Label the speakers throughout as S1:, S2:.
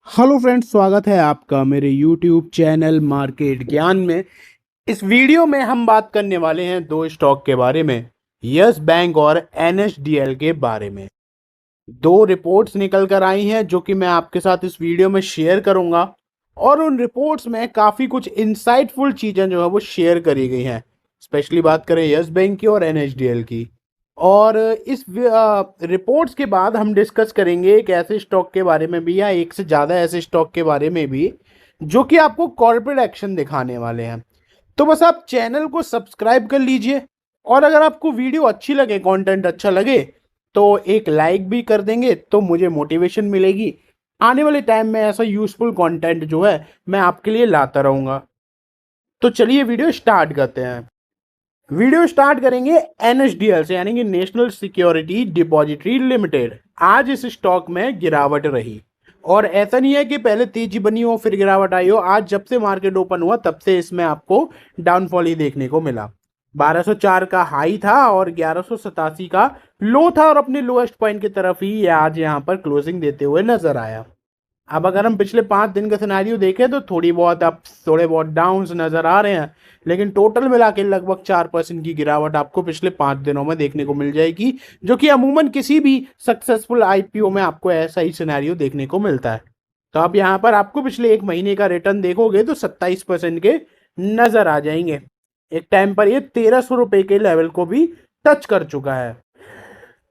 S1: Hello friends, स्वागत है आपका मेरे यूट्यूब चैनल मार्केट ज्ञान में। इस वीडियो में हम बात करने वाले हैं दो स्टॉक के बारे में, यस बैंक और एनएसडीएल के बारे में। दो रिपोर्ट्स निकल कर आई हैं जो कि मैं आपके साथ इस वीडियो में शेयर करूंगा, और उन रिपोर्ट्स में काफ़ी कुछ इंसाइटफुल चीज़ें जो है वो शेयर करी गई हैं। स्पेशली बात करें यस बैंक की और एनएसडीएल की। और इस रिपोर्ट्स के बाद हम डिस्कस करेंगे एक ऐसे स्टॉक के बारे में भी, या एक से ज़्यादा ऐसे स्टॉक के बारे में भी, जो कि आपको कॉर्पोरेट एक्शन दिखाने वाले हैं। तो बस आप चैनल को सब्सक्राइब कर लीजिए, और अगर आपको वीडियो अच्छी लगे, कंटेंट अच्छा लगे, तो एक लाइक भी कर देंगे तो मुझे मोटिवेशन मिलेगी। आने वाले टाइम में ऐसा यूजफुल कंटेंट जो है मैं आपके लिए लाता रहूँगा। तो चलिए वीडियो स्टार्ट करते हैं। वीडियो स्टार्ट करेंगे एनएसडीएल से, यानी कि नेशनल सिक्योरिटी डिपॉजिटरी लिमिटेड। आज इस स्टॉक में गिरावट रही, और ऐसा नहीं है कि पहले तेजी बनी हो फिर गिरावट आई हो। आज जब से मार्केट ओपन हुआ तब से इसमें आपको डाउनफॉल ही देखने को मिला। 1204 का हाई था और 1187 का लो था, और अपने लोएस्ट पॉइंट की तरफ ही ये आज यहाँ पर क्लोजिंग देते हुए नजर आया। अब अगर हम पिछले 5 दिन का सिनेरियो देखें तो थोड़ी बहुत अप्स, थोड़े बहुत डाउन्स नजर आ रहे हैं, लेकिन टोटल मिला के लगभग 4% की गिरावट आपको पिछले 5 दिनों में देखने को मिल जाएगी, जो कि अमूमन किसी भी सक्सेसफुल आईपीओ में आपको ऐसा ही सिनेरियो देखने को मिलता है। तो अब यहाँ पर आपको पिछले एक महीने का रिटर्न देखोगे तो 27% के नजर आ जाएंगे। एक टाइम पर ये 1300 रुपए के लेवल को भी टच कर चुका है।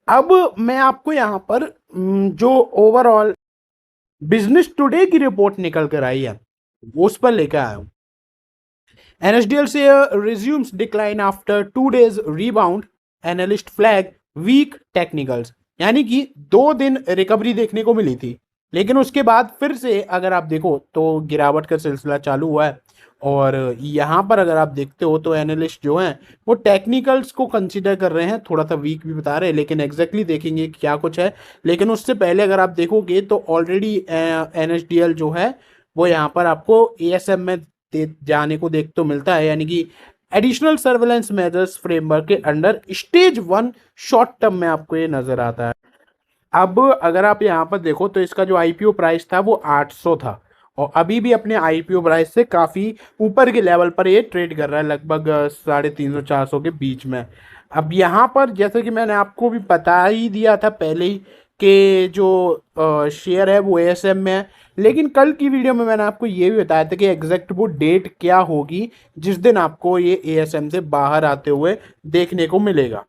S1: अब मैं आपको यहाँ पर जो ओवरऑल बिजनेस टुडे की रिपोर्ट निकल कर आई है उस पर लेकर आया हूं। NSDL share resumes decline after 2 days rebound, analyst flag weak technicals. यानी कि 2 दिन रिकवरी देखने को मिली थी, लेकिन उसके बाद फिर से अगर आप देखो तो गिरावट का सिलसिला चालू हुआ है। और यहाँ पर अगर आप देखते हो तो एनालिस्ट जो हैं वो टेक्निकल्स को कंसीडर कर रहे हैं, थोड़ा सा वीक भी बता रहे हैं, लेकिन एग्जैक्टली देखेंगे क्या कुछ है। लेकिन उससे पहले अगर आप देखोगे तो ऑलरेडी एनएसडीएल जो है वो यहाँ पर आपको एएसएम में जाने को देख तो मिलता है, यानी कि एडिशनल सर्वेलेंस मेजर्स फ्रेमवर्क के अंडर स्टेज 1 शॉर्ट टर्म में आपको ये नजर आता है। अब अगर आप यहाँ पर देखो तो इसका जो आईपीओ प्राइस था वो 800 था, और अभी भी अपने आईपीओ प्राइस से काफ़ी ऊपर के लेवल पर ये ट्रेड कर रहा है, लगभग 350-400 के बीच में। अब यहाँ पर जैसे कि मैंने आपको भी बता ही दिया था पहले ही कि जो शेयर है वो एएसएम में है, लेकिन कल की वीडियो में मैंने आपको ये भी बताया था कि एग्जैक्ट वो डेट क्या होगी जिस दिन आपको ये एएसएम से बाहर आते हुए देखने को मिलेगा।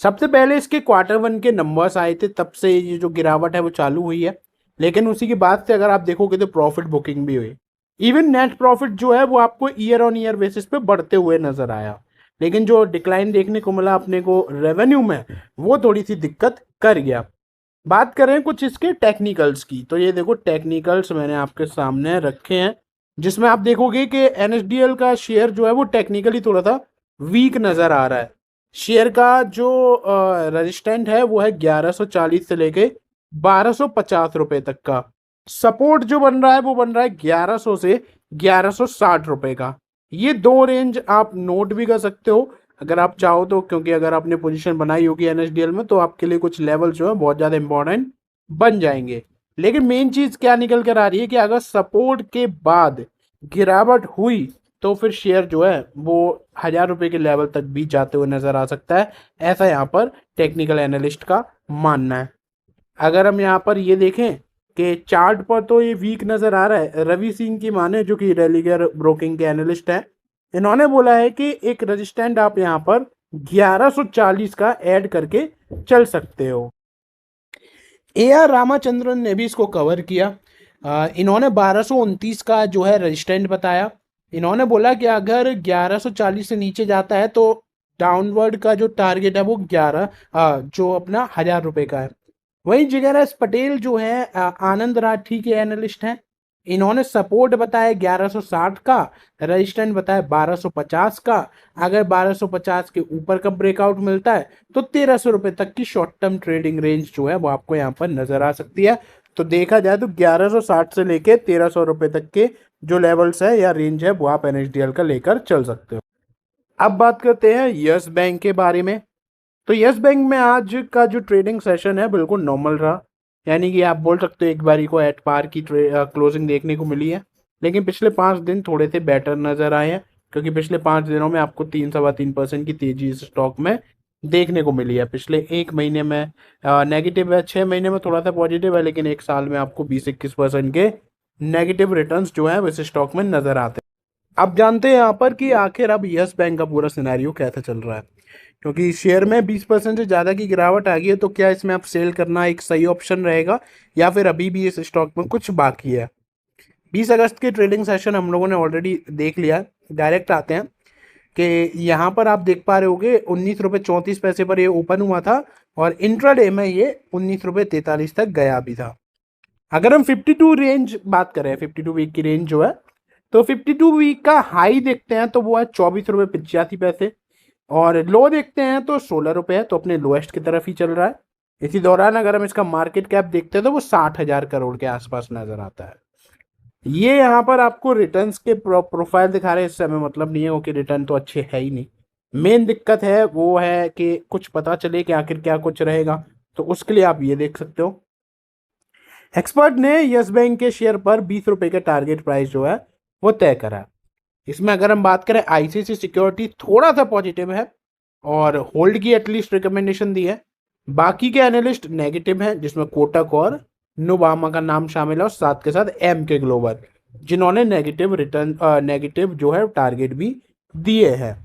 S1: सबसे पहले इसके Q1 के नंबर्स आए थे, तब से ये जो गिरावट है वो चालू हुई है। लेकिन उसी के बाद से अगर आप देखोगे तो प्रॉफिट बुकिंग भी हुई। इवन नेट प्रॉफिट जो है वो आपको ईयर ऑन ईयर बेसिस पे बढ़ते हुए नजर आया, लेकिन जो डिक्लाइन देखने को मिला अपने को रेवेन्यू में, वो थोड़ी सी दिक्कत कर गया। बात करें कुछ इसके टेक्निकल्स की, तो ये देखो टेक्निकल्स मैंने आपके सामने रखे हैं, जिसमें आप देखोगे कि एनएसडीएल का शेयर जो है वो टेक्निकली थोड़ा सा वीक नजर आ रहा है। शेयर का जो रेजिस्टेंट है वो है 1140 से लेके 1250 रुपए तक का। सपोर्ट जो बन रहा है वो बन रहा है 1100 से 1160 रुपए का। ये दो रेंज आप नोट भी कर सकते हो अगर आप चाहो तो, क्योंकि अगर आपने पोजीशन बनाई होगी एनएसडीएल में तो आपके लिए कुछ लेवल जो है बहुत ज़्यादा इंपॉर्टेंट बन जाएंगे। लेकिन मेन चीज़ क्या निकल कर आ रही है कि अगर सपोर्ट के बाद गिरावट हुई तो फिर शेयर जो है वो 1000 रुपए के लेवल तक भी जाते हुए नजर आ सकता है, ऐसा यहाँ पर टेक्निकल एनालिस्ट का मानना है। अगर हम यहाँ पर ये देखें कि चार्ट पर तो ये वीक नजर आ रहा है। रवि सिंह की माने, जो कि रेलिगर ब्रोकिंग के एनालिस्ट हैं, इन्होंने बोला है कि एक रेजिस्टेंट आप यहाँ पर 1140 का ऐड करके चल सकते हो। ए आर रामाचंद्रन ने भी इसको कवर किया। इन्होंने 1229 का जो है रेजिस्टेंट बताया। इन्होंने बोला कि अगर 1140 से नीचे जाता है तो डाउनवर्ड का जो टारगेट है वो 11 जो अपना 1000 रुपए का है। वहीं जिगरस पटेल जो है आनंद राठी के एनालिस्ट हैं, इन्होंने सपोर्ट बताया 1160 का, रेजिस्टेंट बताया 1250 का। अगर 1250 के ऊपर का ब्रेकआउट मिलता है तो 1300 रुपए तक की शॉर्ट टर्म ट्रेडिंग रेंज जो है वो आपको यहाँ पर नजर आ सकती है। तो देखा जाए तो 1160 से लेके 1300 रुपए तक के जो लेवल्स है या रेंज है वो आप एनएसडीएल का लेकर चल सकते हो। अब बात करते हैं यस बैंक के बारे में। तो यस बैंक में आज का जो ट्रेडिंग सेशन है बिल्कुल नॉर्मल रहा। यानी कि आप बोल सकते हो एक बारी को एट पार की क्लोजिंग देखने को मिली है। लेकिन पिछले 5 दिन थोड़े से बेटर नज़र आए हैं, क्योंकि पिछले 5 दिनों में आपको 3 सवा 3% की तेजी इस स्टॉक में देखने को मिली है। पिछले 1 महीने में नेगेटिव है, 6 महीने में थोड़ा सा पॉजिटिव है, लेकिन एक साल में आपको 20-21% के नेगेटिव रिटर्न्स जो है इस स्टॉक में नजर आते हैं। अब जानते हैं यहाँ पर कि आखिर अब यस बैंक का पूरा सिनेरियो कैसा चल रहा है, क्योंकि शेयर में 20% से ज़्यादा की गिरावट आ गई है। तो क्या इसमें अब सेल करना एक सही ऑप्शन रहेगा, या फिर अभी भी इस स्टॉक में कुछ बाकी है। 20 अगस्त के ट्रेडिंग सेशन हम लोगों ने ऑलरेडी देख लिया। डायरेक्ट आते हैं कि यहाँ पर आप देख पा रहे होगे 19 रुपये 34 पैसे पर ये ओपन हुआ था, और इंट्राडे में ये 19 रुपये 43 तक गया भी था। अगर हम 52 रेंज बात करें, 52 वीक की रेंज जो है, तो 52 वीक का हाई देखते हैं तो वो है 24 रुपये 85 पैसे, और लो देखते हैं तो 16 रुपये है, तो अपने लोएस्ट की तरफ ही चल रहा है। इसी दौरान अगर हम इसका मार्केट कैप देखते हैं तो वो 60,000 करोड़ के आसपास नजर आता है। ये यहाँ पर आपको रिटर्न्स के प्रोफाइल दिखा रहे हैं, इससे हमें मतलब नहीं है, वो कि रिटर्न तो अच्छे है ही नहीं। मेन दिक्कत है वो है कि कुछ पता चले कि आखिर क्या कुछ रहेगा, तो उसके लिए आप ये देख सकते हो। एक्सपर्ट ने यस बैंक के शेयर पर 20 रुपए का टारगेट प्राइस जो है वो तय करा। इसमें अगर हम बात करें, आईसीसी सिक्योरिटी थोड़ा सा पॉजिटिव है और होल्ड की एटलीस्ट रिकमेंडेशन दी है। बाकी के एनालिस्ट नेगेटिव हैं, जिसमें कोटक और नुवामा का नाम शामिल है, और साथ के साथ एम के ग्लोबल, जिन्होंने नेगेटिव रिटर्न नेगेटिव जो है टारगेट भी दिए हैं।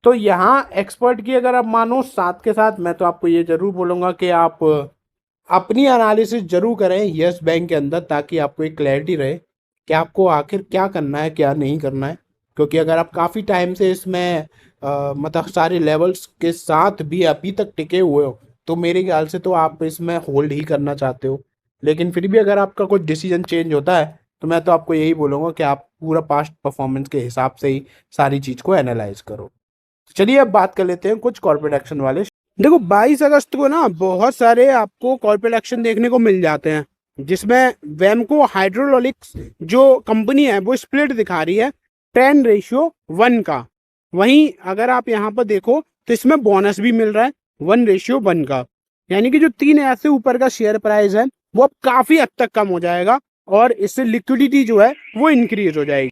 S1: तो यहाँ एक्सपर्ट की अगर आप मानो, साथ के साथ मैं तो आपको ये जरूर बोलूँगा कि आप अपनी एनालिसिस जरूर करें यस बैंक के अंदर, ताकि आपको एक क्लैरिटी रहे कि आपको आखिर क्या करना है क्या नहीं करना है। क्योंकि अगर आप काफ़ी टाइम से इसमें मतलब सारे लेवल्स के साथ भी अभी तक टिके हुए हो, तो मेरे ख्याल से तो आप इसमें होल्ड ही करना चाहते हो। लेकिन फिर भी अगर आपका कोई डिसीजन चेंज होता है, तो मैं तो आपको यही बोलूँगा कि आप पूरा पास्ट परफॉर्मेंस के हिसाब से ही सारी चीज़ को एनालाइज करो। चलिए अब बात कर लेते हैं कुछ कॉर्पोरेट एक्शन वाले। देखो 22 अगस्त को ना बहुत सारे आपको कॉर्पोरेट एक्शन देखने को मिल जाते हैं, जिसमें वेमको हाइड्रोलिक्स जो कंपनी है वो स्प्लिट दिखा रही है 10:1 का। वहीं अगर आप यहाँ पर देखो तो इसमें बोनस भी मिल रहा है 1:1 का। यानी कि जो 3 ऐसे ऊपर का शेयर प्राइस है वो अब काफी हद तक कम हो जाएगा, और इससे लिक्विडिटी जो है वो इंक्रीज हो जाएगी।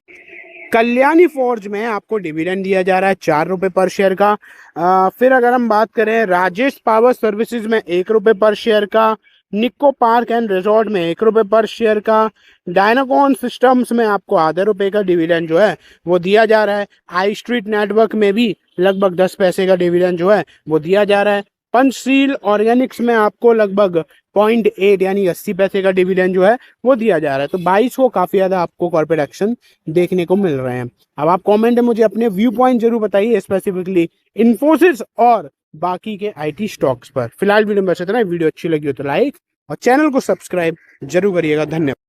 S1: कल्याणी फोर्ज में आपको डिविडेंड दिया जा रहा है 4 रुपए पर शेयर का। फिर अगर हम बात करें, राजेश पावर सर्विसेज में 1 रुपए पर शेयर का। निक्को पार्क एंड रिजॉर्ट में 1 रुपए पर शेयर का। डायनाकॉन सिस्टम्स में आपको ½ रुपए का डिविडेंड जो है वो दिया जा रहा है। हाई स्ट्रीट नेटवर्क में भी लगभग 10 पैसे का डिविडेंड जो है वो दिया जा रहा है। पंचशील ऑर्गेनिक्स में आपको लगभग 0.8 यानी 80 पैसे का डिविडेंड जो है वो दिया जा रहा है। तो 22 को काफी ज्यादा आपको कॉर्पोरेट एक्शन देखने को मिल रहे हैं। अब आप कमेंट में मुझे अपने व्यू पॉइंट जरूर बताइए, स्पेसिफिकली इन्फोसिस और बाकी के आईटी स्टॉक्स पर। फिलहाल वीडियो में बस इतना। वीडियो अच्छी लगी हो तो लाइक और चैनल को सब्सक्राइब जरूर करिएगा। धन्यवाद।